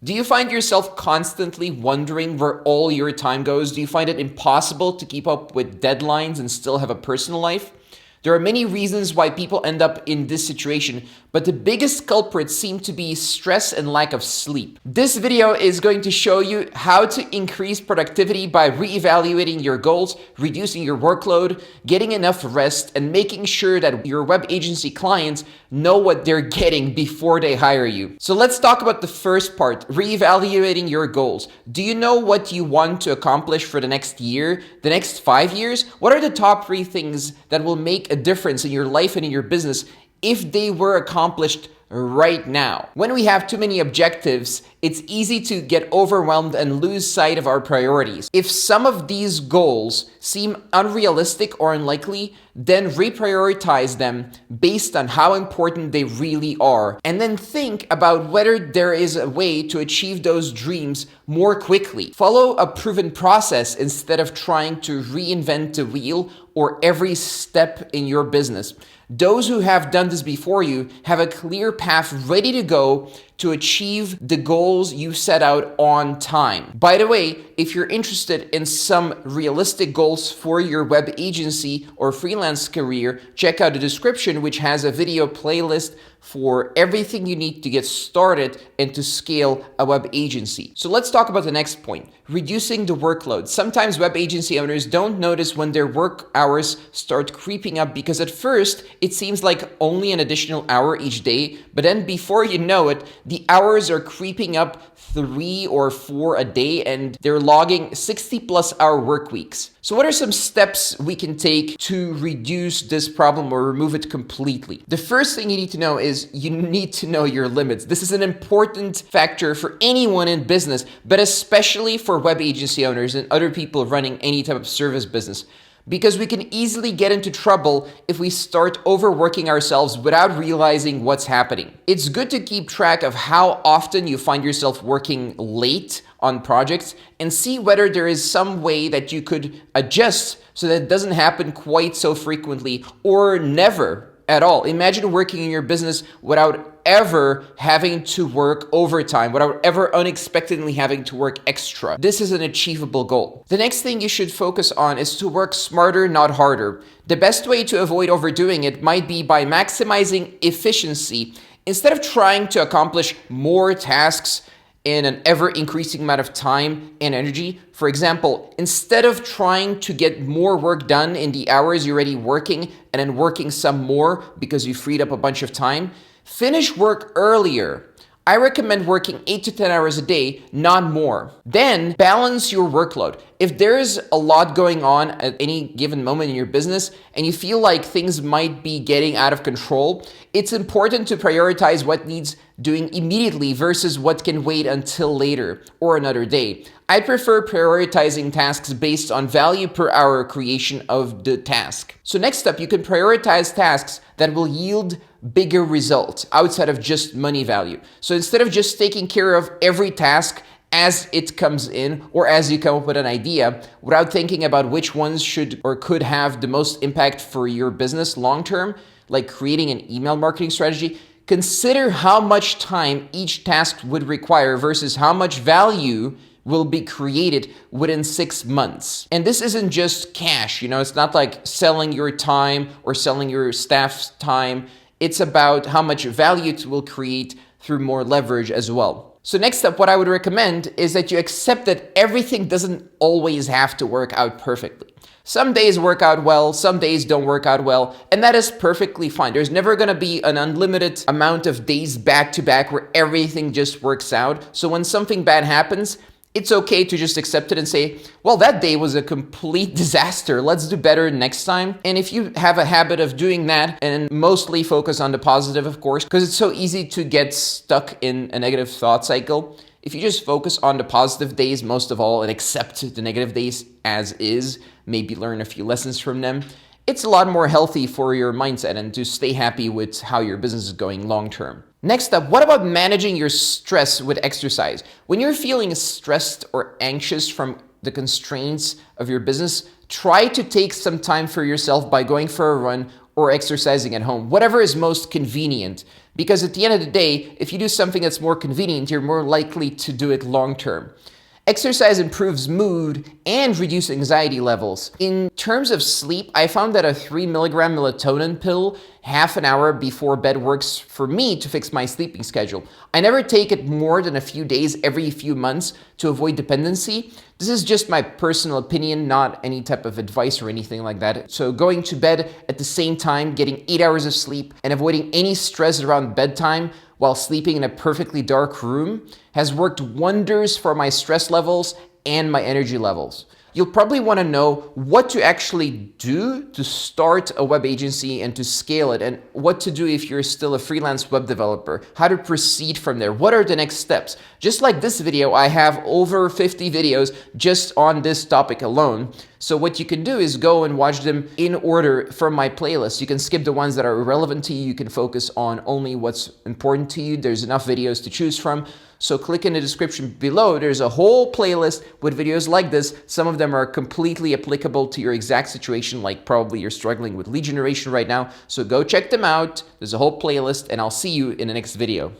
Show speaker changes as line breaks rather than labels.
Do you find yourself constantly wondering where all your time goes? Do you find it impossible to keep up with deadlines and still have a personal life? There are many reasons why people end up in this situation, but the biggest culprits seem to be stress and lack of sleep. This video is going to show you how to increase productivity by reevaluating your goals, reducing your workload, getting enough rest, and making sure that your web agency clients know what they're getting before they hire you. So let's talk about the first part, reevaluating your goals. Do you know what you want to accomplish for the next year, the next 5 years? What are the top 3 things that will make a difference in your life and in your business if they were accomplished right now? When we have too many objectives, it's easy to get overwhelmed and lose sight of our priorities. If some of these goals seem unrealistic or unlikely, then reprioritize them based on how important they really are. And then think about whether there is a way to achieve those dreams more quickly. Follow a proven process instead of trying to reinvent the wheel or every step in your business. Those who have done this before you have a clear path ready to go to achieve the goals you set out on time. By the way, if you're interested in some realistic goals for your web agency or freelance career, check out the description, which has a video playlist for everything you need to get started and to scale a web agency. So let's talk about the next point, reducing the workload. Sometimes web agency owners don't notice when their work hours start creeping up because at first it seems like only an additional hour each day, but then before you know it, the hours are creeping up 3 or 4 a day and they're logging 60+ hour work weeks. So what are some steps we can take to reduce this problem or remove it completely? The first thing you need to know is you need to know your limits. This is an important factor for anyone in business, but especially for web agency owners and other people running any type of service business, because we can easily get into trouble if we start overworking ourselves without realizing what's happening. It's good to keep track of how often you find yourself working late on projects and see whether there is some way that you could adjust so that it doesn't happen quite so frequently or never at all. Imagine working in your business without ever having to work overtime, without ever unexpectedly having to work extra. This is an achievable goal. The next thing you should focus on is to work smarter, not harder. The best way to avoid overdoing it might be by maximizing efficiency. Instead of trying to accomplish more tasks in an ever-increasing amount of time and energy. For example, instead of trying to get more work done in the hours you're already working and then working some more because you freed up a bunch of time, finish work earlier. I recommend working 8 to 10 hours a day, not more. Then balance your workload. If there's a lot going on at any given moment in your business and you feel like things might be getting out of control, it's important to prioritize what needs doing immediately versus what can wait until later or another day. I prefer prioritizing tasks based on value per hour creation of the task. So next up, you can prioritize tasks that will yield bigger results outside of just money value. So instead of just taking care of every task as it comes in or as you come up with an idea without thinking about which ones should or could have the most impact for your business long term, like creating an email marketing strategy, consider how much time each task would require versus how much value will be created within 6 months. And this isn't just cash, it's not like selling your time or selling your staff's time. It's about how much value it will create through more leverage as well. So next up, what I would recommend is that you accept that everything doesn't always have to work out perfectly. Some days work out well, some days don't work out well, and that is perfectly fine. There's never gonna be an unlimited amount of days back to back where everything just works out. So when something bad happens, it's okay to just accept it and say, well, that day was a complete disaster. Let's do better next time. And if you have a habit of doing that and mostly focus on the positive, of course, because it's so easy to get stuck in a negative thought cycle. If you just focus on the positive days most of all and accept the negative days as is, maybe learn a few lessons from them, it's a lot more healthy for your mindset and to stay happy with how your business is going long term. Next up, what about managing your stress with exercise? When you're feeling stressed or anxious from the constraints of your business, try to take some time for yourself by going for a run or exercising at home, whatever is most convenient. Because at the end of the day, if you do something that's more convenient, you're more likely to do it long term. Exercise improves mood and reduces anxiety levels. In terms of sleep, I found that a 3 milligram melatonin pill half an hour before bed works for me to fix my sleeping schedule. I never take it more than a few days every few months to avoid dependency. This is just my personal opinion, not any type of advice or anything like that. So going to bed at the same time, getting 8 hours of sleep, and avoiding any stress around bedtime while sleeping in a perfectly dark room has worked wonders for my stress levels and my energy levels. You'll probably want to know what to actually do to start a web agency and to scale it, and what to do if you're still a freelance web developer, how to proceed from there, what are the next steps. Just like this video, I have over 50 videos just on this topic alone. So what you can do is go and watch them in order from my playlist. You can skip the ones that are irrelevant to you. You can focus on only what's important to you. There's enough videos to choose from. So click in the description below. There's a whole playlist with videos like this. Some of them are completely applicable to your exact situation, like probably you're struggling with lead generation right now. So go check them out. There's a whole playlist, and I'll see you in the next video.